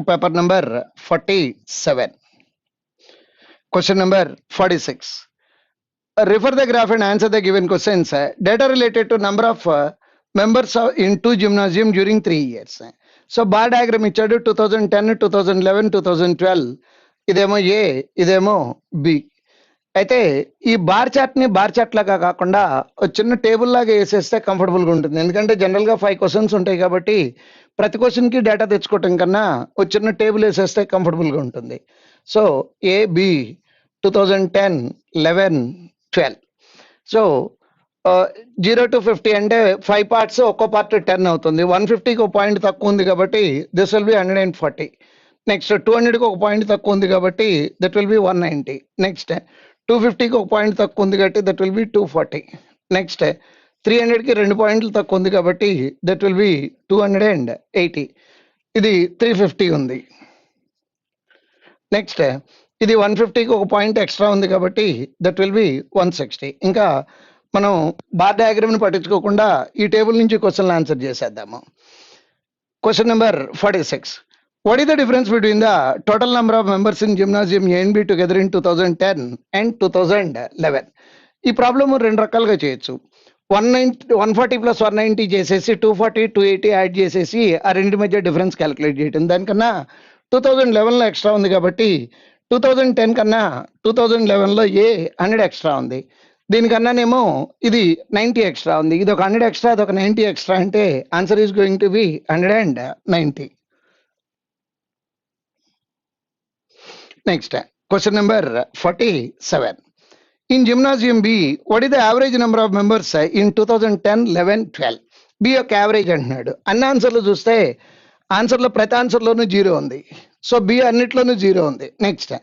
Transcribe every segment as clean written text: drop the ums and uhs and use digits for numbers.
Paper number 47. Question number 46. Refer the graph and answer the given questions. Data related to number of members in two gymnasium during 3 years. So bar diagram ఇచ్చాడు 2010, 2011, 2012. ఇదేమో ఏ, ఇదేమో B. అయితే ఈ bar chart లాగా కాకుండా ఒక చిన్న table లాగా వేసేస్తే కంఫర్టబుల్గా ఉంటుంది. ఎందుకంటే జనరల్గా 5 క్వశ్చన్స్ ఉంటాయి కాబట్టి ప్రతి క్వశ్చన్కి డేటా తెచ్చుకోవటం కన్నా ఒక చిన్న టేబుల్ వేసేస్తే కంఫర్టబుల్గా ఉంటుంది. So AB 2010, 11, 12. సో 0 to 50 అంటే 5 parts, ఒక్కో పార్ట్ 10 అవుతుంది. 150కి ఒక పాయింట్ తక్కువ ఉంది కాబట్టి దిస్ విల్ బి 140. నెక్స్ట్ 200కి ఒక పాయింట్ తక్కువ ఉంది కాబట్టి దట్ విల్ బి 190. నెక్స్ట్ 250కి ఒక పాయింట్ తక్కువ ఉంది కాబట్టి దట్ విల్ బి 240. నెక్స్ట్ 300కి 2 పాయింట్లు తక్కువ ఉంది కాబట్టి దట్ విల్ బి 280. ఇది 350 ఉంది. నెక్స్ట్ ఇది 150కి ఒక పాయింట్ ఎక్స్ట్రా ఉంది కాబట్టి దట్ విల్ బి 160. ఇంకా మనం బార్ డయాగ్రామ్ని పట్టించుకోకుండా ఈ టేబుల్ నుంచి క్వశ్చన్లు ఆన్సర్ చేసేద్దాము. Question number 46. What is the difference between the total number of members in gymnasium A and B together in 2010 and 2011? ఈ ప్రాబ్లమ్ రెండు రకాలుగా చేయొచ్చు. 140 ప్లస్ 190 చేసేసి 240, 280 యాడ్ చేసేసి ఆ రెండు మధ్య డిఫరెన్స్ క్యాలిక్యులేట్ చేయటం. దానికన్నా 2011లో ఎక్స్ట్రా ఉంది కాబట్టి 2010 కన్నా 2011లో ఏ 100 ఎక్స్ట్రా ఉంది. దీనికన్నానేమో ఇది 90 ఎక్స్ట్రా ఉంది. ఇది ఒక 100 ఎక్స్ట్రా, అది ఒక 90 ఎక్స్ట్రా అంటే answer is going to be 190. Next, question number 47. In gymnasium B, what is the average number of members in 2010, 11, 12? B యొక్క యావరేజ్ అంటున్నాడు. అన్ని ఆన్సర్లు చూస్తే ఆన్సర్లో ప్రతి ఆన్సర్లోనూ 0 ఉంది. సో బి అన్నిట్లోనూ 0 ఉంది. నెక్స్ట్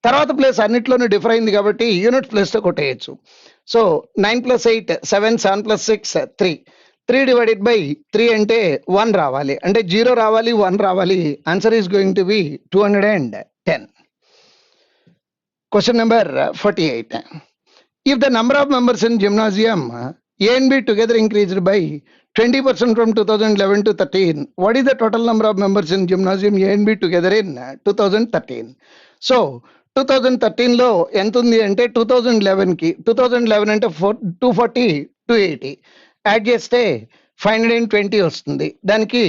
తర్వాత ప్లేస్ అన్నిట్లోనూ డిఫర్ అయింది కాబట్టి యూనిట్ ప్లేస్తో కొట్టేయచ్చు. సో 9 + 8, 7, 7 + 6, 3. 3 divided by 3 అంటే 1 రావాలి. అంటే 0 రావాలి, 1 రావాలి. Answer is going to be 210. Question number 48. If the number of members in gymnasium A and B together increased by 20% from 2011 to 13, what is the total number of members in gymnasium A and B together in 2013? So 2013లో ఎంత ఉంది అంటే 2011కి 2011 అంటే 240, 280 add చేస్తే 520 వస్తుంది. దానికి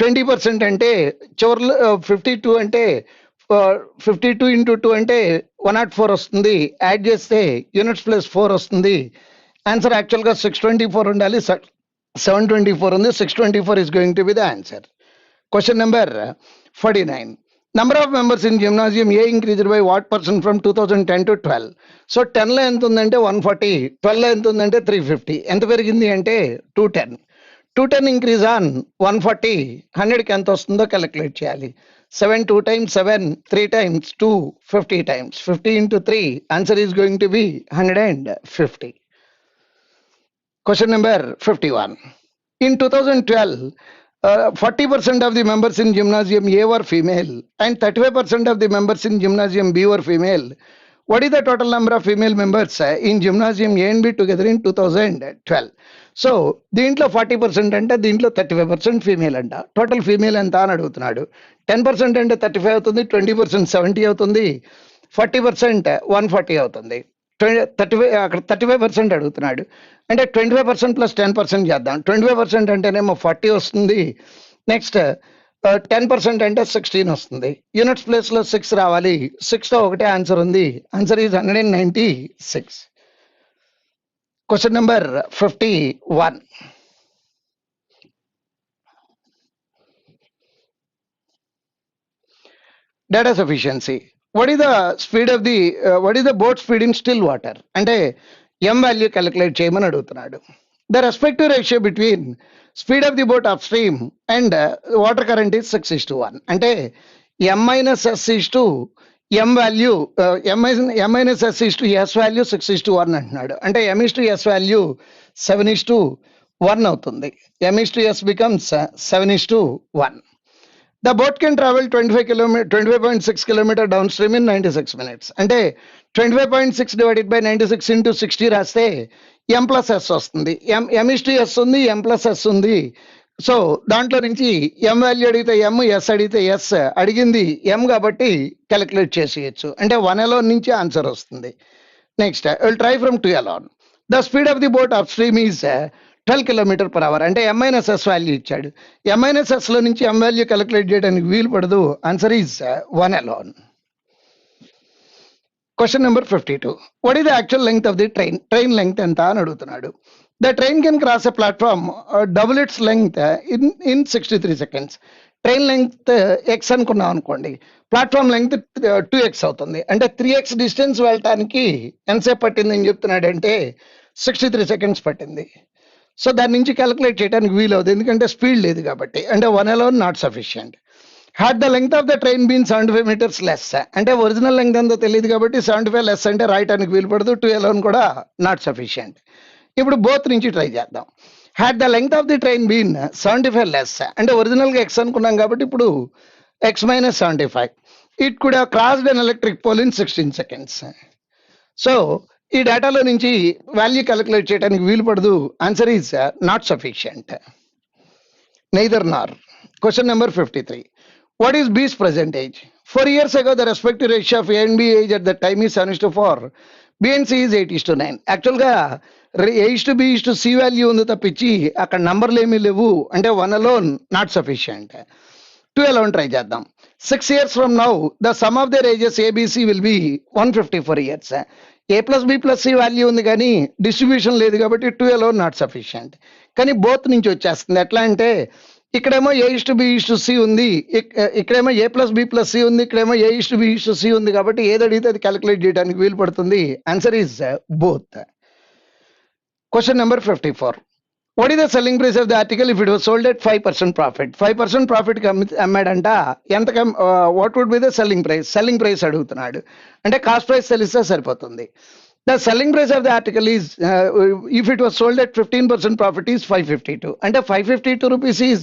20% అంటే చివరిలో 52 అంటే 52 into 2 అంటే 104 వస్తుంది. యాడ్ చేస్తే యూనిట్స్ ప్లస్ 4 వస్తుంది. ఆన్సర్ యాక్చువల్గా 624 ఉండాలి, 724 ఉంది. 624 is going to be the answer. Question number 49. Number of members in gymnasium A increased by what percent from 2010 to 12? So 10లో ఎంత ఉందంటే 140, 12లో ఎంత ఉందంటే 350. ఎంత పెరిగింది అంటే 210. 210 ఇంక్రీజ్ ఆన్ 140, 100కి ఎంత వస్తుందో క్యాలిక్యులేట్ చేయాలి. 7 2 times 7, 3 times 2, 50 times. 50 into 3, answer is going to be 150. Question number 51. In 2012, 40% of the members in gymnasium A were female and 35% of the members in gymnasium B were female. What is the total number of female members in gymnasium A and B together in 2012? So దీంట్లో 40% అంటే దీంట్లో 35% female అంట. Total female ఎంత అని అడుగుతున్నాడు. 10% అంటే 35 అవుతుంది, 20% 70 అవుతుంది, 40% 140 అవుతుంది. 35 అక్కడ 35% అడుగుతున్నాడు. అంటే 25% ప్లస్ 10% చేద్దాం. 25% అంటేనేమో 40 వస్తుంది. నెక్స్ట్ 10% అంటే 16 వస్తుంది. యూనిట్స్ ప్లేస్లో 6 రావాలి. 6తో ఒకటే ఆన్సర్ ఉంది. Answer is 196. Question number 51. Data sufficiency. What is the speed of the what is the boat speed in still water? అంటే m వాల్యూ క్యాలిక్యులేట్ చేయమని అడుగుతున్నాడు. The respective ratio between speed of the boat upstream and water current is 6:1. అంటే m minus s is to m value m minus s is to s value 6:1 అంటున్నాడు. అంటే m is to s value 7:1 అవుతుంది. m is to s becomes 7:1. The boat can travel 25.6 kilometer downstream in 96 minutes. అంటే 25.6 divided by 96 into 60 రాస్తే m plus s వస్తుంది. m is to s ఉంది, m plus s ఉంది. So దాంట్లో నుంచి ఎం value అడిగితే ఎం, yes అడిగితే ఎస్, అడిగింది ఎం కాబట్టి క్యాలిక్యులేట్ చేసేయచ్చు. అంటే 1 అలోన్ నుంచి ఆన్సర్ వస్తుంది. Next will try from 2 alone. The speed of the boat up stream is 12 km/h. అంటే M-S వాల్యూ ఇచ్చాడు. M-S లో నుంచి ఎం వాల్యూ క్యాలిక్యులేట్ చేయడానికి వీలు పడదు. Answer is 1 alone. Question number 52. What is the actual length of the train? Train length ఎంత అని అడుగుతున్నాడు. The train can cross a platform double it's length in 63 seconds. Train length X అనుకున్నాం అనుకోండి, platform length 2x అవుతుంది. అంటే 3x distance వెళ్ళటానికి ఎంతసేపు పట్టింది అని చెప్తున్నాడు అంటే 63 seconds పట్టింది. సో దాని నుంచి క్యాలిక్యులేట్ చేయడానికి వీలు అవుతుంది, ఎందుకంటే స్పీడ్ లేదు కాబట్టి. అంటే 1 alone not sufficient. Had the length of the train been 75 meters less. అంటే ఒరిజినల్ లెంగ్త్ ఎంతో తెలియదు కాబట్టి 75 లెస్ అంటే రాయటానికి వీలు పడదు. 2 alone కూడా నాట్ సఫిషియంట్. ఇప్పుడు బోత్ నుంచి ట్రై చేద్దాం. Had the length of the train been 75 less, అంటే ఒరిజినల్గా ఎక్స్ అనుకున్నాం కాబట్టి ఇప్పుడు X minus 75. It could have crossed an electric pole in 16 seconds. So ఈ డేటాలో నుంచి వాల్యూ క్యాలిక్యులేట్ చేయడానికి వీలు పడదు. Answer is not sufficient. Neither nor. Question number 53. What is B's present age? 4 years ago, the respective ratio of A and B age at that time is 7:4. B and C is 8:9. యాక్చువల్గా A/B/C value ఉంది తప్పించి అక్కడ నంబర్లు ఏమీ లేవు. అంటే 1 alone not sufficient. 2 alone try చేద్దాం. 6 years from now, the sum of their ages ABC will be 154 years. A+B+C value ఉంది కానీ డిస్ట్రిబ్యూషన్ లేదు కాబట్టి 2 alone నాట్ సఫిషియంట్. కానీ బోత్ నుంచి వచ్చేస్తుంది. ఎట్లా అంటే ఇక్కడేమో A/B/C ఉంది, ఇక్కడేమో A+B+C ఉంది, ఇక్కడేమో A/B/C ఉంది కాబట్టి ఏది అడిగితే అది క్యాలిక్యులేట్ చేయడానికి వీలు పడుతుంది. Answer is both. Question number 54. What is the selling price of the article if it was sold at 5% profit? 5% profit అమ్మాడంట. ఎంత what would be the selling price? Selling price అడుగుతున్నాడు. అంటే కాస్ట్ ప్రైస్ తెలిస్తే సరిపోతుంది. The selling price of the article is, if it was sold at 15% profit is 552. అంటే 552 rupees is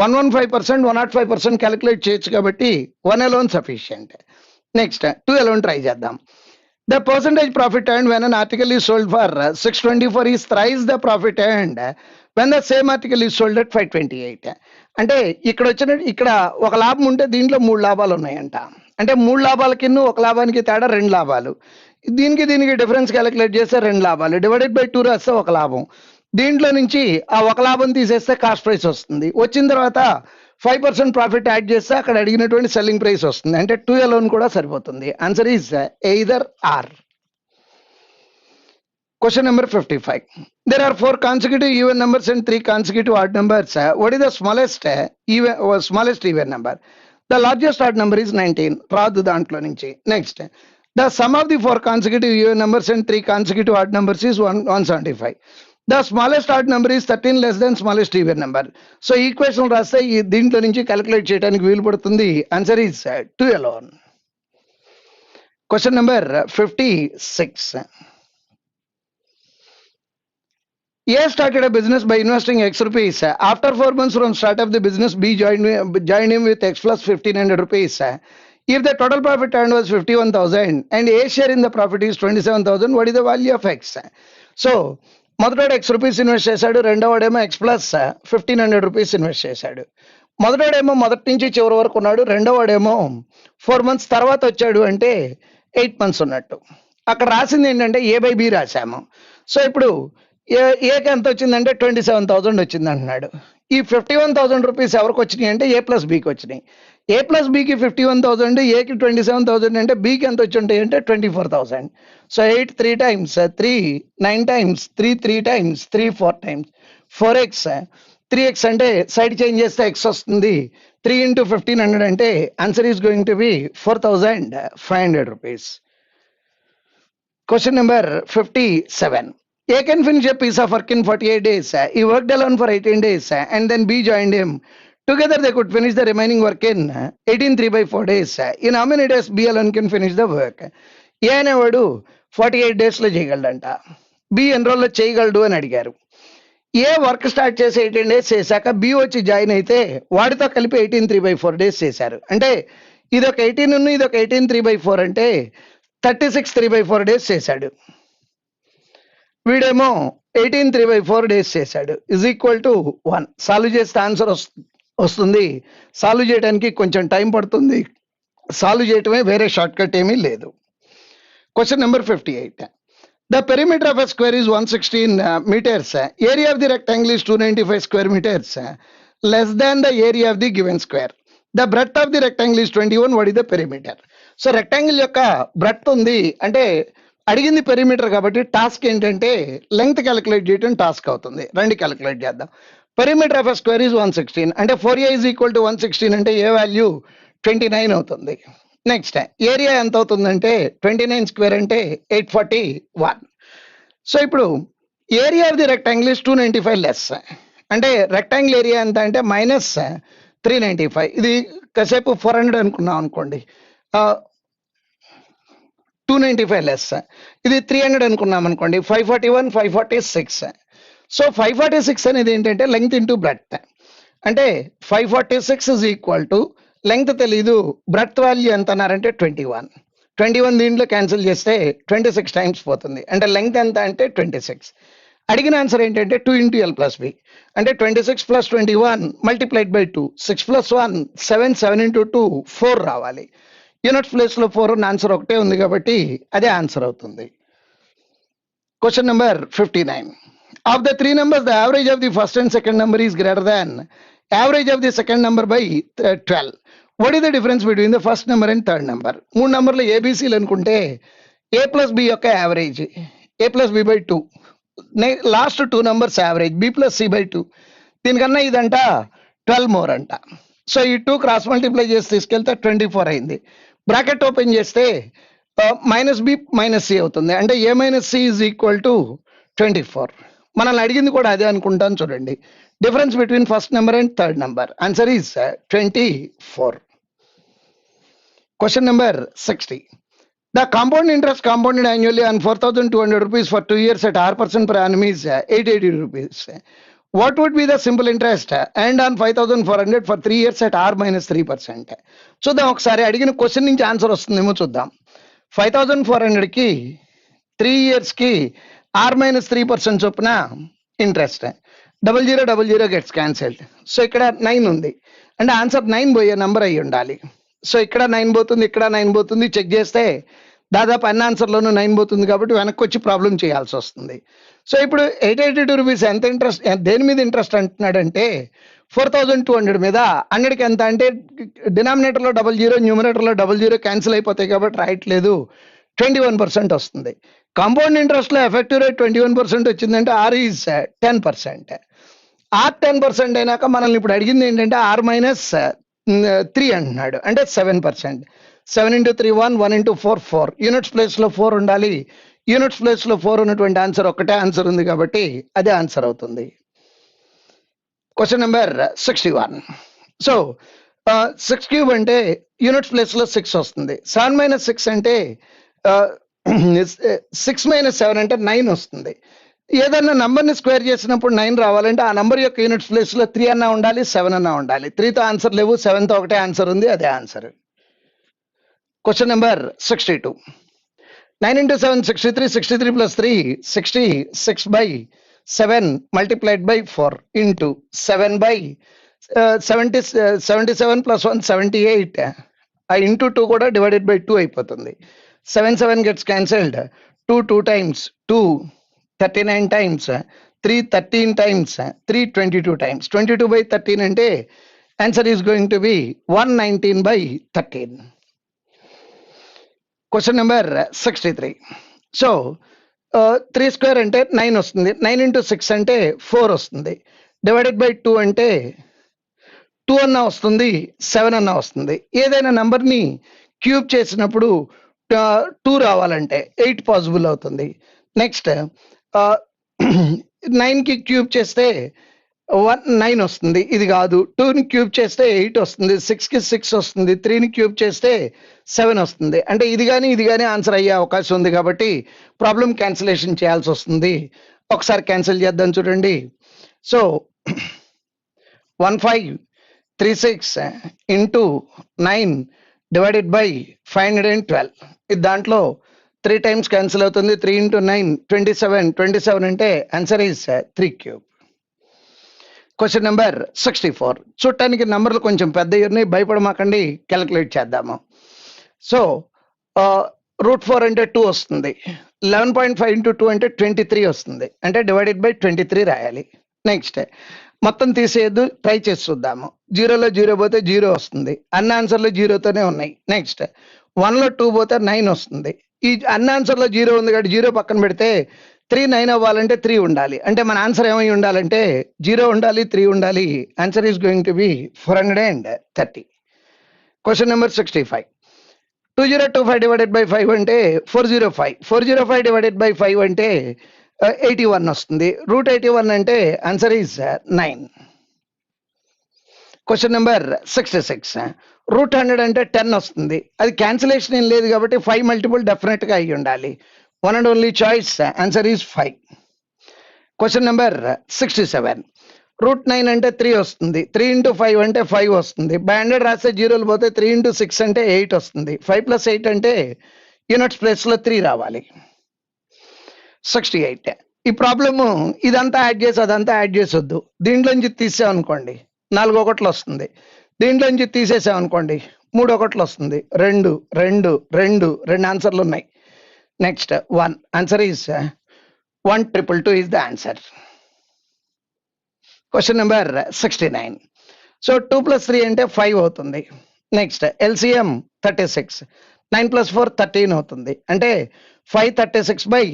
115%, 105% calculate చేయొచ్చు కాబట్టి 1 alone sufficient. Next 2 alone try చేద్దాం. The percentage profit earned when an article is sold for 624 is thrice the profit earned when the same article is sold at 528. అంటే ఇక్కడ ఒక లాభం ఉంటే దీంట్లో 3 లాభాలు ఉన్నాయంట. అంటే 3 లాభాలకి ఒక లాభానికి తేడా 2 లాభాలు. దీనికి డిఫరెన్స్ క్యాలిక్యులేట్ చేస్తే 2 లాభాలు, డివైడెడ్ బై 2 రాస్తే 1 లాభం. దీంట్లో నుంచి ఆ 1 లాభం తీసేస్తే కాస్ట్ ప్రైస్ వస్తుంది. వచ్చిన తర్వాత 5% ప్రాఫిట్ యాడ్ చేస్తే అక్కడ అడిగినటువంటి సెల్లింగ్ ప్రైస్ వస్తుంది. అంటే 2 alone కూడా సరిపోతుంది. Answer is either are. Question number 55. There are 4 consecutive even numbers and 3 consecutive odd numbers. What is the smallest even number? The largest odd number is 19. రాదు దాంట్లో నుంచి. Next, the sum of the 4 consecutive even numbers and 3 consecutive odd numbers is 175. The smallest odd number is 13 less than smallest even number. So equation రాస్తే దీంట్లో నుంచి calculate చేయడానికి వీలు పడుతుంది. Answer is 2 alone. Question number 56. A started a business by investing X rupees. After 4 months from start of the business, B joined him with X plus 1500 rupees. If the total profit earned was 51,000 and A share in the profit is 27,000, what is the value of X? So మొదటోడు X rupees invest చేశాడు, రెండోవాడేమో X plus 1500 rupees invest చేశాడు. మొదటోడేమో మొదటి నుంచి చివరి వరకు ఉన్నాడు, రెండోవాడేమో 4 months తర్వాత వచ్చాడు, అంటే 8 months ఉన్నట్టు. అక్కడ రాసింది ఏంటంటే A/B రాశాము. సో ఇప్పుడు ఏకి ఎంత వచ్చిందంటే 27,000 వచ్చింది అంటున్నాడు. ఈ 51,000 రూపీస్ ఎవరికి వచ్చినాయి అంటే A+Bకి వచ్చినాయి. A+Bకి 51,000, ఏకి 27,000 అంటే Bకి ఎంత వచ్చి ఉంటాయి అంటే 24,000. So 8 3 times 3, 9 times 3, 3 times 3, 4 times 4x. 3x అంటే సైడ్ చేంజ్ చేస్తే x వస్తుంది. 3 into 1500 అంటే answer is going to be 4,500 rupees. Question number 57. A can finish a piece of work in 48 days. He worked alone for 18 days and then B joined him. Together they could finish the remaining work in 18 3/4 days. In how many days B alone can finish the work? A అనేవాడు 48 days లో చేయగలడంట. B ఎన్ని రోజుల్లో చేయగలడు అని అడిగారు. ఏ work start చేసి 18 days చేశాక B వచ్చి జాయిన్ అయితే వాడితో కలిపి 18 3/4 days చేశారు. అంటే ఇదొక 18 ఇదొక 18 3/4 అంటే 36 3/4 days చేశాడు. వీడేమో 18 3/4 డేస్ చేశాడు ఇజ్ ఈక్వల్ టు 1. సాల్వ్ చేస్తే ఆన్సర్ వస్తుంది. సాల్వ్ చేయడానికి కొంచెం టైం పడుతుంది. సాల్వ్ చేయటమే, వేరే షార్ట్ కట్ ఏమీ లేదు. Question number 58. The perimeter of a square is 116 meters. Area of the rectangle is 295 square meters. Less than the area of the given square. The breadth of the rectangle is 21. What is the perimeter? So rectangle యొక్క breadth ఉంది అంటే అడిగింది perimeter కాబట్టి task ఏంటంటే length calculate చేయడం task అవుతుంది. రండి calculate చేద్దాం. Perimeter of a square is 116 అంటే 4a ఈజ్ ఈక్వల్ టు 116 అంటే ఏ వాల్యూ 29 అవుతుంది. నెక్స్ట్ ఏరియా ఎంత అవుతుందంటే 29 స్క్వేర్ అంటే 841. సో ఇప్పుడు area of the rectangle is 295 less అంటే రెక్టాంగిల్ ఏరియా ఎంత అంటే మైనస్ 395. ఇది కాసేపు 400 అనుకున్నాం అనుకోండి, 295 లెస్. ఇది 300 అనుకున్నాం అనుకోండి, 541 546. సో 546 అనేది ఏంటంటే లెంగ్త్ ఇంటూ బ్రెడ్త్ అంటే 546 ఇస్ ఈక్వల్ టు లెంగ్త్ తెలీదు, బ్రెడ్త్ వాల్యూ ఎంత అన్నారంటే 21. దీంట్లో క్యాన్సిల్ చేస్తే 26 టైమ్స్ పోతుంది అంటే లెంగ్త్ ఎంత అంటే 26. అడిగిన ఆన్సర్ ఏంటంటే 2 into L plus B అంటే 26 plus 21 multiplied by 2. 6 plus 1 7, 7 into 2 4 రావాలి. యూనిట్స్ ప్లేస్ లో 4 ఆన్సర్ ఒకటే ఉంది కాబట్టి అదే ఆన్సర్ అవుతుంది. Question number 59. Of the 3 numbers the average of the first and second number is greater than average of the second number by 12. What is the difference between the first number and third number? 3 నంబర్లు ఏబిసిలు అనుకుంటే a plus b యొక్క average a plus b by 2, last 2 numbers average b plus c by 2. దీనికన్నా ఇదంట 12 more అంట. So ఈ 2 cross multiply చేసి తీసుకెళ్తే 24 అయింది. Bracket open చేస్తే మైనస్ బి మైనస్ సి అవుతుంది అంటే A minus C is equal to 24. మనల్ని అడిగింది కూడా అదే అనుకుంటాను. చూడండి, difference between first number and third number. Answer is 24. Question number 60. The compound interest compounded annually on 4,200 rupees for 2 years at R% per annum is 880 rupees. What would be the simple interest and on 5,400 for 3 years at R minus 3%? చూద్దాం ఒకసారి, అడిగిన question నుంచి answer వస్తుందేమో చూద్దాం. 5,400 కి 3 years కి R minus 3% చొప్పున interest. 0000 gets cancelled. So ఇక్కడ 9 ఉంది అంటే ఆన్సర్ 9 పోయే నంబర్ అయ్యి ఉండాలి. సో ఇక్కడ 9 పోతుంది, ఇక్కడ 9 పోతుంది. చెక్ చేస్తే దాదాపు అన్ని ఆన్సర్లోనూ 9 పోతుంది కాబట్టి వెనక్కి వచ్చి ప్రాబ్లం చేయాల్సి వస్తుంది. సో ఇప్పుడు 882 రూపీస్ ఎంత ఇంట్రెస్ట్, దేని మీద ఇంట్రెస్ట్ అంటున్నాడంటే 4,200 మీద. 100కి ఎంత అంటే డినామినేటర్లో 00 న్యూమినేటర్లో 00 క్యాన్సిల్ అయిపోతాయి కాబట్టి రాయట్లేదు. 21% వస్తుంది. కాంపౌండ్ ఇంట్రెస్ట్లో ఎఫెక్టివ్ రేట్ 21% వచ్చిందంటే ఆర్ ఈజ్ 10%. ఆర్ 10% అయినాక మనల్ని ఇప్పుడు అడిగింది ఏంటంటే ఆర్ మైనస్ 3 అంటున్నాడు అంటే 7%. 7 into 3 1, 1 into 4 4. యూనిట్స్ ప్లేస్ లో 4 ఉండాలి. యూనిట్స్ ప్లేస్ లో 4 ఉన్నటువంటి ఆన్సర్ ఒకటే ఆన్సర్ ఉంది కాబట్టి అదే ఆన్సర్ అవుతుంది. Question number 61. సో 6 క్యూబ్ అంటే యూనిట్స్ ప్లేస్ లో 6 వస్తుంది. 7 minus 6 అంటే 6 minus 7 అంటే 9 వస్తుంది. ఏదన్నా నంబర్ని స్క్వేర్ చేసినప్పుడు 9 రావాలంటే ఆ నంబర్ యొక్క యూనిట్స్ ప్లేస్ లో 3 అన్నా ఉండాలి, 7 అన్నా ఉండాలి. 3తో ఆన్సర్ లేవు, 7తో ఒకటే ఆన్సర్ ఉంది, అదే answer. Question number 62. 9 into 7 63, 63 plus 3 66 by 7 multiplied by 4 into 7 by 77 plus 1 78 into 2 కూడా డివైడెడ్ బై 2 అయిపోతుంది. 7 7 gets cancelled. 2 2 times 2 39 times 3 13 times 3 22 times. 22 by 13 అంటే answer is going to be 119 by 13. Question number 63. So 3 square అంటే 9 వస్తుంది. 9 into 6 అంటే 4 వస్తుంది. Divided by 2 అంటే 2 అన్నా వస్తుంది, 7 అన్నా వస్తుంది. ఏదైనా నంబర్ని క్యూబ్ చేసినప్పుడు 2 రావాలంటే 8 పాసిబుల్ అవుతుంది. నెక్స్ట్ 9కి క్యూబ్ చేస్తే 9 వస్తుంది, ఇది కాదు. 2ని క్యూబ్ చేస్తే 8 వస్తుంది. 6కి 6 వస్తుంది. 3ని క్యూబ్ చేస్తే 7 వస్తుంది. అంటే ఇది కానీ ఆన్సర్ అయ్యే అవకాశం ఉంది కాబట్టి ప్రాబ్లం క్యాన్సిలేషన్ చేయాల్సి వస్తుంది. ఒకసారి క్యాన్సిల్ చేద్దాం చూడండి. So 1536 into 9 divided by 512. ఇది దాంట్లో 3 టైమ్స్ క్యాన్సిల్ అవుతుంది. 3 into 9 27. 27 అంటే answer is 3 cube. Question number 64. చూడటానికి నంబర్లు కొంచెం పెద్ద ఉన్నాయి, భయపడమాకండి, క్యాలిక్యులేట్ చేద్దాము. సో √4 అంటే 2 వస్తుంది. 11.5 into 2 అంటే 23 వస్తుంది. అంటే డివైడెడ్ బై 23 రాయాలి. నెక్స్ట్ మొత్తం తీసేయద్దు, ట్రై చేసి చూద్దాము. 0లో 0 పోతే 0 వస్తుంది. అన్ని ఆన్సర్లు 0తోనే ఉన్నాయి. నెక్స్ట్ 1లో 2 పోతే 9 వస్తుంది. ఈ అన్ని ఆన్సర్లో 0 ఉంది కాబట్టి 0 పక్కన పెడితే 3 9 అవ్వాలంటే 3 ఉండాలి. అంటే మన ఆన్సర్ ఏమై ఉండాలంటే 0 ఉండాలి, 3 ఉండాలి. Answer is going to be 430. Question number 65. 2025 divided by 5 అంటే 405. 405 డివైడెడ్ బై 5 అంటే 81 వస్తుంది. √81 అంటే ఆన్సర్ ఈస్ 9. Question number 66. √100 అంటే 10 వస్తుంది. అది క్యాన్సిలేషన్ ఏం లేదు కాబట్టి 5 మల్టిపుల్ డెఫినెట్ గా అయ్యి ఉండాలి. One and only choice answer is 5. Question number 67. √9 అంటే 3 వస్తుంది. 3 into 5 అంటే 5 వస్తుంది. బై 100 రాస్తే 0లు పోతే 3 into 6 అంటే 8 వస్తుంది. 5 + 8 అంటే యూనిట్స్ ప్లేస్ లో 3 రావాలి. 68. ఈ ప్రాబ్లము ఇదంతా యాడ్ చేసి అదంతా యాడ్ చేసొద్దు. దీంట్లోంచి తీసామనుకోండి 4 ఒకట్లు వస్తుంది. దీంట్లోంచి తీసేసామనుకోండి 3 ఒకట్లు వస్తుంది. 2 2 2 2 ఆన్సర్లు ఉన్నాయి. Next 1 answer is 1222 is the answer. Question number 69. So 2 + 3 అంటే 5 అవుతుంది. Next LCM 36. 9 + 4 13 అవుతుంది. అంటే 536 బై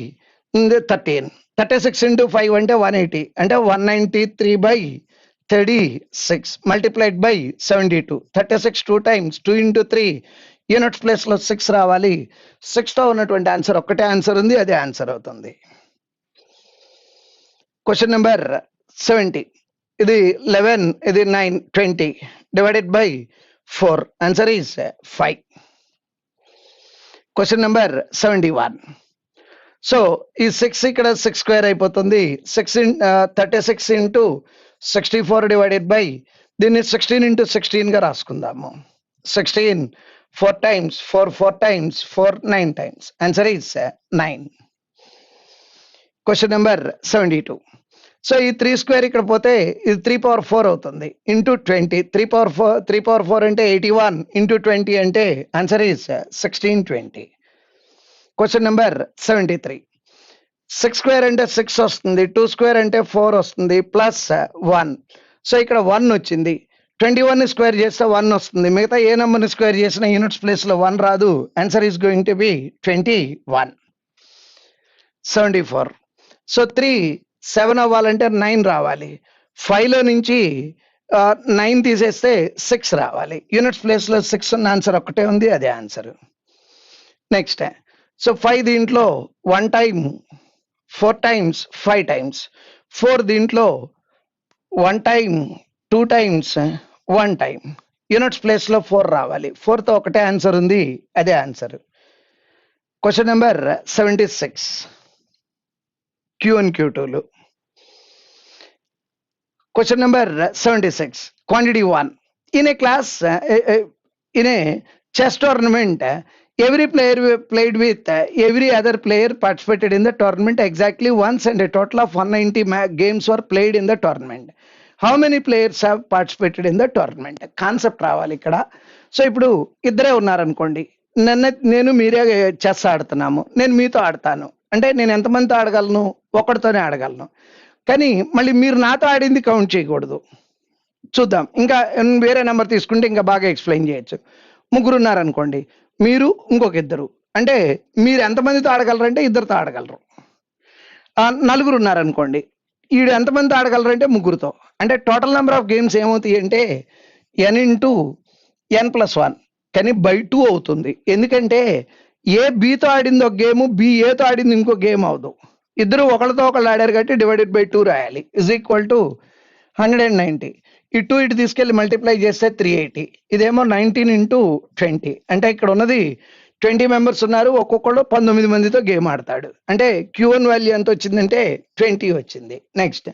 13. 36 into 5 అంటే 180. అంటే 193/36 multiplied by 72. 36 2 times 2 into 3 units place లో 6 రావాలి. 6తో ఉన్నటువంటి ఆన్సర్ ఒక్కటే ఆన్సర్ ఉంది, అదే ఆన్సర్ అవుతుంది. Question number 70. ఇది 11, ఇది 9, 20 divided by 4 answer is 5. Question number 71. So ఈ 6 ఇక్కడ 6 స్క్వేర్ అయిపోతుంది. 36 into 64 డివైడెడ్ బై దీన్ని 16 into 16 గా రాసుకుందాము. 16 4 times 4 4 times 4 9 times answer is 9. Question number 72. So ఈ 3 స్క్వేర్ ఇక్కడ పోతే ఇది 3/4 అవుతుంది. ఇంటూ 20. 3/4 అంటే 81 into 20 అంటే answer is 1620. Question number 73. 6 square అంటే 6 వస్తుంది. 2 స్క్వేర్ అంటే 4 వస్తుంది ప్లస్ 1. సో ఇక్కడ 1 వచ్చింది. 21 స్క్వేర్ చేస్తే 1 వస్తుంది. మిగతా ఏ నెంబర్ని స్క్వేర్ చేసినా యూనిట్స్ ప్లేస్ లో 1 రాదు. Answer is going to be 21. 74. So 3 7 అవ్వాలంటే 9 రావాలి. 5లో నుంచి 9 తీసేస్తే 6 రావాలి. యూనిట్స్ ప్లేస్ లో 6 ఉన్న ఆన్సర్ ఒక్కటే ఉంది, అదే ఆన్సర్. నెక్స్ట్ సో 5 దీంట్లో 1 time 4 times 5 times. 4 దీంట్లో 1 time 2 times 1 time. Units place లో 4 రావాలి. 4తో ఒకటే ఆన్సర్ ఉంది, అదే ఆన్సర్. Question number 76. Q1 Q2లు. Question number 76. Quantity 1. In a class, in a chess tournament, every player played with every other player participated in the tournament exactly once and a total of 190 games were played in the tournament. How many players have participated in the tournament? Concept రావాలి ఇక్కడ. So ఇప్పుడు ఇద్దరే ఉన్నారనుకోండి. నేను మీరే chess ఆడుతున్నాము, నేను మీతో ఆడతాను. అంటే నేను ఎంతమందితో ఆడగలను? ఒకటితోనే ఆడగలను. కానీ మళ్ళీ మీరు నాతో ఆడింది కౌంట్ చేయకూడదు. చూద్దాం, ఇంకా వేరే నెంబర్ తీసుకుంటే ఇంకా బాగా ఎక్స్ప్లెయిన్ చేయొచ్చు. 3 ఉన్నారనుకోండి, మీరు ఇంకొక 2. అంటే మీరు ఎంతమందితో ఆడగలరంటే 2తో ఆడగలరు. 4 ఉన్నారనుకోండి, ఈడు ఎంతమందితో ఆడగలరంటే 3తో. అంటే టోటల్ నెంబర్ ఆఫ్ గేమ్స్ ఏమవుతాయి అంటే n into n + 1 కానీ by 2 అవుతుంది. ఎందుకంటే ఏ బీతో ఆడింది ఒక గేమ్, బి ఏతో ఆడింది ఇంకో గేమ్ అవదు. ఇద్దరు ఒకళ్ళతో ఒకళ్ళు ఆడారు కాబట్టి డివైడెడ్ బై 2 రాయాలి. Is equal to 190. ఈ 2 ఇటు తీసుకెళ్లి మల్టిప్లై చేస్తే 380. ఇదేమో 19 into 20. అంటే ఇక్కడ ఉన్నది 20 మెంబర్స్ ఉన్నారు, ఒక్కొక్కళ్ళు 19 మందితో గేమ్ ఆడతాడు. అంటే Q1 వాల్యూ ఎంత వచ్చిందంటే 20 వచ్చింది. Next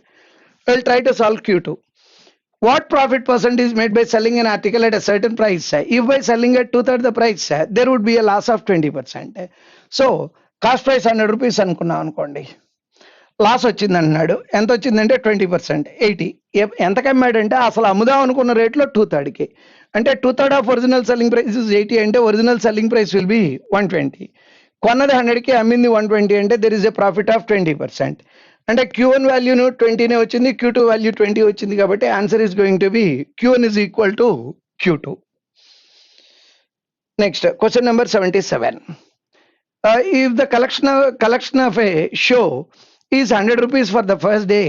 will try to solve Q2. What profit percent is made by selling an article at a certain price? If by selling at 2/3 the price, there would be a loss of 20%. So cost price 100 rupees అనుకున్నాం అనుకోండి, loss వచ్చింది అంటున్నాడు. ఎంత వచ్చిందంటే 20%, 80. ఎంతకు అమ్మాడంటే అసలు అమ్ముదాం అనుకున్న రేట్లో 2/3కి, అంటే 2/3 of original selling price is 80, అంటే original selling price will be 120. కొన్నది 100కి, అమ్మింది 120, అంటే there is a profit of 20%. అంటే Q1 వాల్యూను 20నే వచ్చింది, Q2 వాల్యూ 20 వచ్చింది, కాబట్టి answer is going to be Q1 is equal to Q2. Next question number 77. If the collection of a show is 100 rupees for the first day,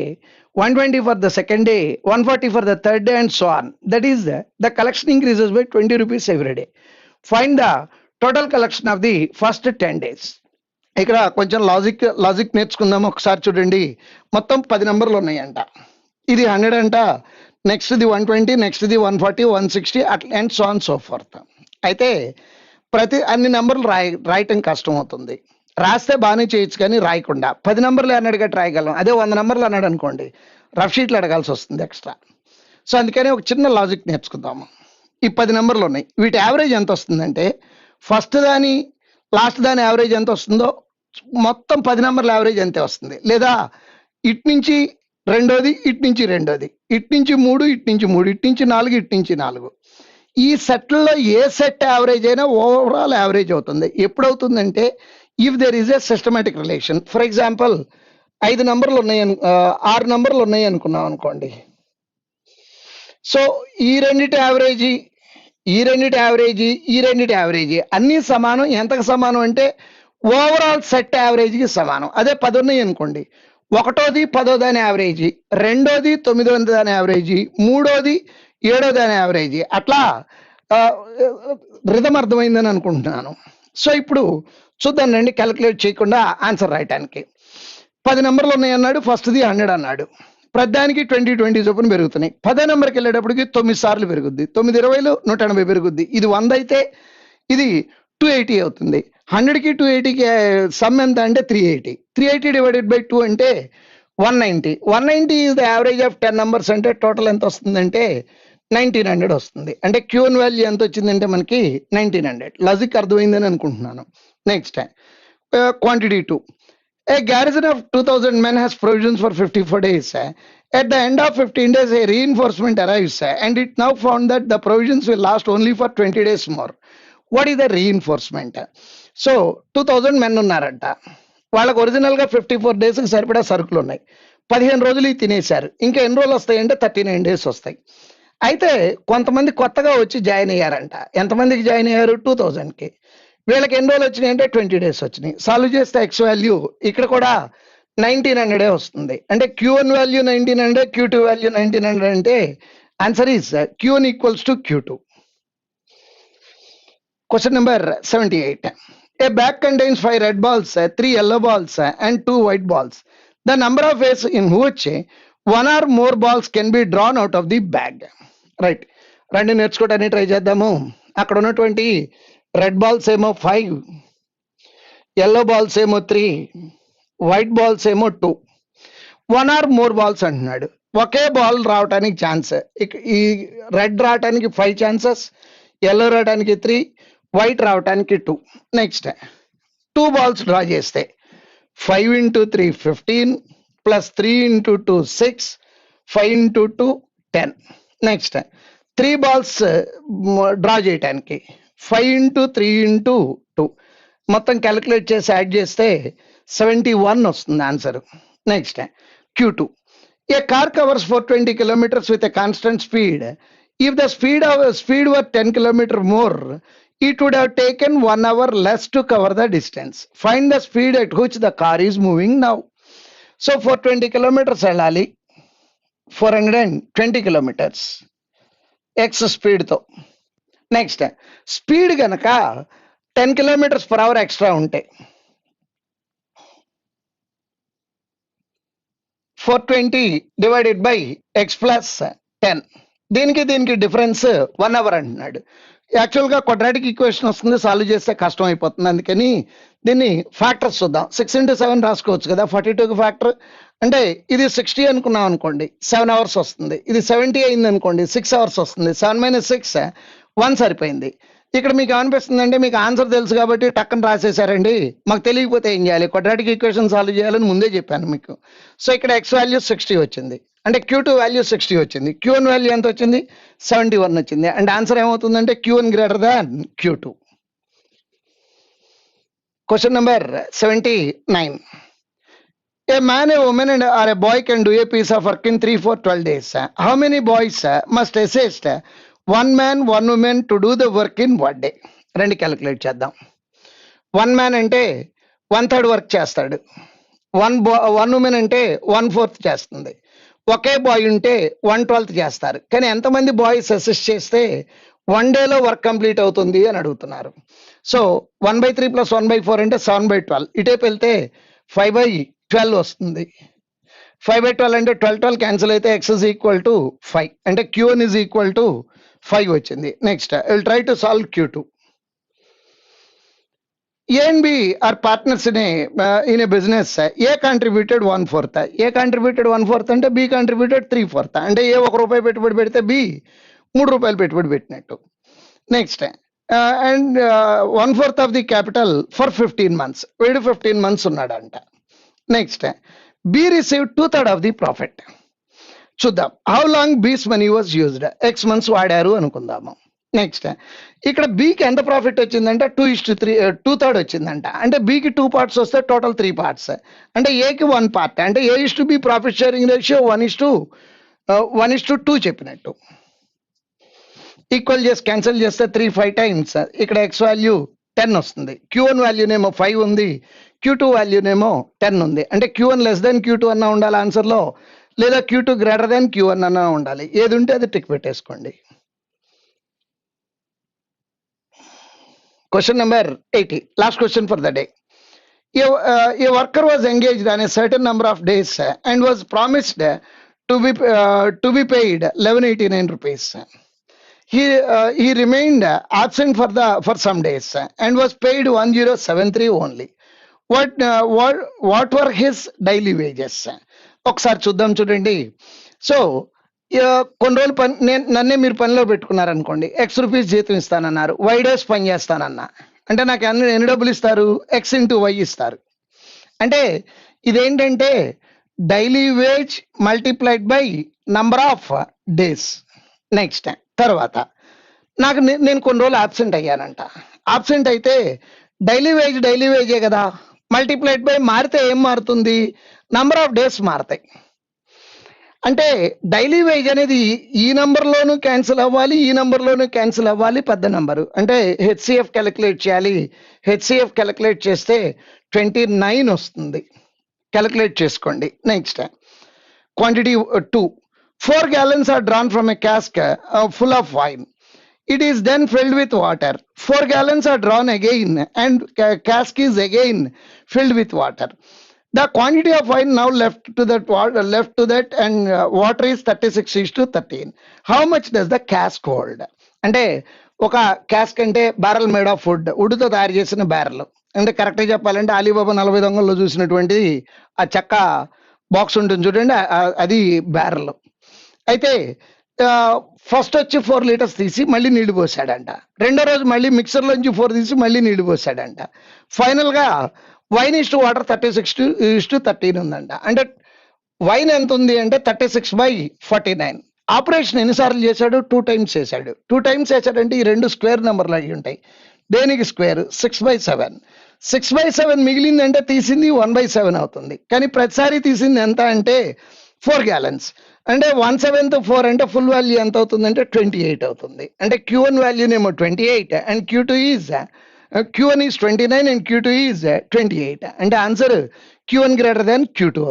120 for the second day, 140 for the third day, and so on. That is, the collection increases by 20 rupees every day. Find the total collection of the first 10 days. ఇక్కడ కొంచెం logic నేర్చుకుందాం. ఒకసారి చూడండి, మొత్తం 10 నెంబర్లు ఉన్నాయంట. ఇది 100 అంట, నెక్స్ట్ ఇది 120, నెక్స్ట్ ఇది 140, 160, and so on so fourth. అయితే అన్ని నెంబర్లు రాయటం కష్టం అవుతుంది. రాస్తే బాగానే చేయొచ్చు, కానీ రాయకుండా 10 నెంబర్లు అన్నాడు గట్టి రాయగలం. అదే 100 నెంబర్లు అన్నాడు అనుకోండి, రఫ్ షీట్లు అడగాల్సి వస్తుంది ఎక్స్ట్రా. సో అందుకని ఒక చిన్న లాజిక్ నేర్చుకుందాము. ఈ 10 నెంబర్లు ఉన్నాయి, వీటి యావరేజ్ ఎంత వస్తుందంటే, ఫస్ట్ దాని లాస్ట్ దాని యావరేజ్ ఎంత వస్తుందో మొత్తం 10 నెంబర్ల యావరేజ్ అంతే వస్తుంది. లేదా ఇటు నుంచి రెండోది, ఇటు నుంచి రెండోది, ఇటు నుంచి 3, ఇటు నుంచి 3, ఇటు నుంచి 4, ఇటు నుంచి 4. ఈ సెట్లలో ఏ సెట్ యావరేజ్ అయినా ఓవరాల్ యావరేజ్ అవుతుంది. ఎప్పుడవుతుందంటే, if there is a systematic relation. For example 5 నెంబర్లు ఉన్నాయి, 6 నెంబర్లు ఉన్నాయి అనుకున్నాం అనుకోండి. సో ఈ రెండిటి యావరేజీ, ఈ రెండిటి యావరేజీ, ఈ రెండిటి యావరేజీ అన్నీ సమానం. ఎంతకు సమానం అంటే ఓవరాల్ సెట్ యావరేజ్కి సమానం. అదే 10 ఉన్నాయి అనుకోండి, ఒకటోది 10వ దాని యావరేజీ, రెండోది 9వ దాని యావరేజీ, మూడోది 7వ దాని యావరేజీ. అట్లా రిథం అర్థమైందని అనుకుంటున్నాను. సో ఇప్పుడు చూద్దాం రండి, క్యాలిక్యులేట్ చేయకుండా ఆన్సర్ రాయటానికి. 10 నెంబర్లు ఉన్నాయి అన్నాడు, ఫస్ట్ది 100 అన్నాడు. ప్రతిదానికి 20 చొప్పున పెరుగుతున్నాయి. 10వ నెంబర్కి వెళ్ళేటప్పటికి 9 సార్లు పెరుగుద్ది, 9 20లు 180 పెరుగుద్ది. ఇది 100 అయితే ఇది 280 అవుతుంది. 100కి 280కి సమ్ ఎంత అంటే 380. 380 డివైడెడ్ బై 2 అంటే 190. 190 is the average of 10 numbers. అంటే టోటల్ ఎంత వస్తుందంటే 1900 వస్తుంది. అంటే Q1 వాల్యూ ఎంత వచ్చిందంటే మనకి 1900. లాజిక్ అర్థమైందని అనుకుంటున్నాను. Next quantity 2. A garrison of 2000 men has provisions for 54 days. At the end of 15 days, a reinforcement arrives, and it now found that the provisions will last only for 20 days more. What is the reinforcement? So 2000 men ఉన్నారంట, వాళ్ళకి ఒరిజినల్గా 54 డేస్కి సరిపడా సరుకులు ఉన్నాయి. 15 రోజులు తినేశారు. ఇంకా ఎన్ని రోజులు వస్తాయంటే 39 డేస్ వస్తాయి. అయితే కొంతమంది కొత్తగా వచ్చి జాయిన్ అయ్యారంట. ఎంతమందికి జాయిన్ అయ్యారు? 2000కి. వీళ్ళకి ఎన్ని రోజులు వచ్చినాయి అంటే 20 డేస్ వచ్చినాయి. సాల్వ్ చేస్తే ఎక్స్ వాల్యూ ఇక్కడ కూడా 1900 వస్తుంది. అంటే Q1 వాల్యూ 1900, Q2 వాల్యూ 1900, అంటే answer is Q1 equals to Q2. Question number 78. A bag contains 5 red balls, 3 yellow balls, and 2 white balls. The number of ways in which one or more balls can be drawn out of the bag. Right, రండి నేర్చుకోవడానికి try చేద్దాము. అక్కడ ఉన్నటువంటి red balls ఏమో 5, yellow balls ఏమో 3, white balls ఏమో 2. 1 or more balls అంటున్నాడు. ఒకే ball రావడానికి ఛాన్స్, ఈ రెడ్ రావడానికి 5 ఛాన్సెస్, ఎల్లో రావడానికి 3, వైట్ రావడానికి 2. నెక్స్ట్ 2 balls డ్రా చేస్తే 5 into 3 15, plus 3 into 2 6, 5 into 2 10. Next 3 balls draw చేయటానికి 5 into 3 into 2, మొత్తం క్యాలిక్యులేట్ చేసి యాడ్ చేస్తే 71 వస్తుంది answer. Next Q2. A car covers 420 kilometers with a constant speed. If the speed were 10 kilometers more, it would have taken 1 hour less to cover the distance. Find the speed at which the car is moving now. So 420 kilometers వెళ్ళాలి, 420 kilometers x స్పీడ్తో. Next speed కనుక 10 kilometers per hour extra ఉంటే 420 divided by x plus 10, దీనికి difference 1 hour అంటున్నాడు. యాక్చువల్గా quadratic equation వస్తుంది, solve చేస్తే కష్టం అయిపోతుంది. అందుకని దీన్ని ఫ్యాక్టర్స్ చూద్దాం. 6 into 7 రాసుకోవచ్చు కదా, 42కి ఫ్యాక్టర్ అంటే ఇది 60 అనుకున్నాం అనుకోండి, 7 hours వస్తుంది. ఇది 70 అయింది అనుకోండి, 6 hours వస్తుంది. 7 - 6 1 సరిపోయింది. ఇక్కడ మీకు అనిపిస్తుందంటే మీకు ఆన్సర్ తెలుసు కాబట్టి టక్కన రాసేసారండి, మాకు తెలియకపోతే ఏం చేయాలి, క్వాడ్రాటిక్ ఈక్వేషన్ సాల్వ్ చేయాలని ముందే చెప్పాను మీకు. సో ఇక్కడ ఎక్స్ వాల్యూ 60 వచ్చింది, అంటే Q2 వాల్యూ 60 వచ్చింది, Q1 వాల్యూ ఎంత వచ్చింది, 71 వచ్చింది. అంటే ఆన్సర్ ఏమవుతుందంటే Q1 greater than Q2. Question number 79. A man, a woman, or a boy can do a piece of work in 3, 4, 12 days. How many boys must assist one man, one woman to do the work in one day? రెండు calculate చేద్దాం. 1 man అంటే 1/3 work చేస్తాడు, 1 woman అంటే 1/4 చేస్తుంది, okay bye ఉంటే 1/12 చేస్తారు. కానీ ఎంతమంది బాయ్స్ అసిస్ట్ చేస్తే 1 డేలో వర్క్ కంప్లీట్ అవుతుంది అని అడుగుతున్నారు. సో 1/3 + 1/4 అంటే 7/12. ఇటేపు వెళ్తే 5/12 వస్తుంది. 5/12 అంటే 12 క్యాన్సిల్ అయితే x is equal to 5, అంటే Q1 is equal to 5 వచ్చింది. Next I will try to solve Q2. A and B are partners in a business. A contributed 1/4. A contributed 1/4 అంటే B contributed 3/4. అంటే A ₹1 పెట్టుబడి పెడితే B ₹3 పెట్టుబడి పెట్టినట్టు. Next and 1/4 of the capital for 15 months. వీడు 15 months ఉన్నాడంట. Next B received 2/3 of the profit. చూద్దాం how long బీస్ money was used. X months వాడారు అనుకుందాము. నెక్స్ట్ ఇక్కడ బికి ఎంత ప్రాఫిట్ వచ్చిందంటే 2:3 2/3 వచ్చిందంట. అంటే బికి 2 parts వస్తే టోటల్ 3 parts, అంటే ఏకి 1 part, అంటే A/B ప్రాఫిట్ షేరింగ్ రేషియో 1:2 చెప్పినట్టు. ఈక్వల్ చేసి క్యాన్సిల్ చేస్తే 3 5 times ఇక్కడ X వాల్యూ 10 వస్తుంది. Q1 వాల్యూనేమో 5 ఉంది, Q2 వాల్యూనేమో 10 ఉంది. అంటే Q1 లెస్ దెన్ Q2 అన్నా ఉండాలి ఆన్సర్లో, లేదా Q2 గ్రేటర్ దెన్ Q1 అన్నా ఉండాలి. ఏది ఉంటే అది టిక్ పెట్టేసుకోండి. Question number 80, last question for the day. A worker was engaged on a certain number of days and was promised to be paid 1189 rupees. He remained absent for some days and was paid 1073 only. What were his daily wages? ఒకసారి చూద్దాం చూడండి. So కొన్ని రోజులు నన్నే మీరు పనిలో పెట్టుకున్నారనుకోండి, X rupees జీతం ఇస్తానన్నారు, Y days పని చేస్తానన్నా, అంటే నాకు ఎన్ని డబ్బులు ఇస్తారు, X into Y ఇస్తారు. అంటే ఇదేంటంటే daily wage multiplied by number of days. Next తర్వాత నేను కొన్ని రోజులు ఆబ్సెంట్ అయ్యానంట. ఆబ్సెంట్ అయితే డైలీ వేజే కదా, మల్టిప్లైడ్ బై మారితే ఏం మారుతుంది, నంబర్ ఆఫ్ డేస్ మారుతాయి. అంటే డైలీ వేజ్ అనేది ఈ నంబర్లోనూ క్యాన్సిల్ అవ్వాలి, ఈ నంబర్లోనూ క్యాన్సిల్ అవ్వాలి, పెద్ద నంబరు. అంటే HCF క్యాలిక్యులేట్ చేయాలి. HCF క్యాలిక్యులేట్ చేస్తే 29 వస్తుంది. క్యాలిక్యులేట్ చేసుకోండి. Next quantity 2. 4 gallons are drawn from a cask full of wine. It is then filled with water. 4 gallons are drawn again and cask is again filled with water. The quantity of wine now left to that and water is 36:13. How much does the cask hold? అంటే ఒక క్యాస్క్ అంటే barrel made of వుడ్తో తయారు చేసిన barrel. అంటే కరెక్ట్గా చెప్పాలంటే Alibaba 40 దొంగల్లో చూసినటువంటి ఆ చెక్క బాక్స్ ఉంటుంది చూడండి, అది బ్యారల్. అయితే ఫస్ట్ వచ్చి 4 liters తీసి మళ్ళీ నీళ్లు పోసాడంట. రెండో రోజు మళ్ళీ మిక్సర్లోంచి 4 తీసి మళ్ళీ నీళ్లు పోసాడంట. ఫైనల్గా వైన్ ఇస్ టు వాటర్ 36:13 ఉందంట. అంటే వైన్ ఎంత ఉంది అంటే 36/49. ఆపరేషన్ ఎన్నిసార్లు చేశాడు, 2 times చేశాడు. 2 times చేశాడంటే ఈ రెండు స్క్వేర్ నెంబర్లు అయ్యి ఉంటాయి. దేనికి స్క్వేర్, 6/7. 6/7 మిగిలిందంటే తీసింది 1/7 అవుతుంది. కానీ ప్రతిసారి తీసింది ఎంత అంటే 4 gallons. అంటే 1/7 4 అంటే ఫుల్ వాల్యూ ఎంత అవుతుందంటే 28 అవుతుంది. అంటే Q1 వాల్యూనేమో 28 and Q1 is 29 and Q2 is 28. అంటే answer Q1 greater than Q2.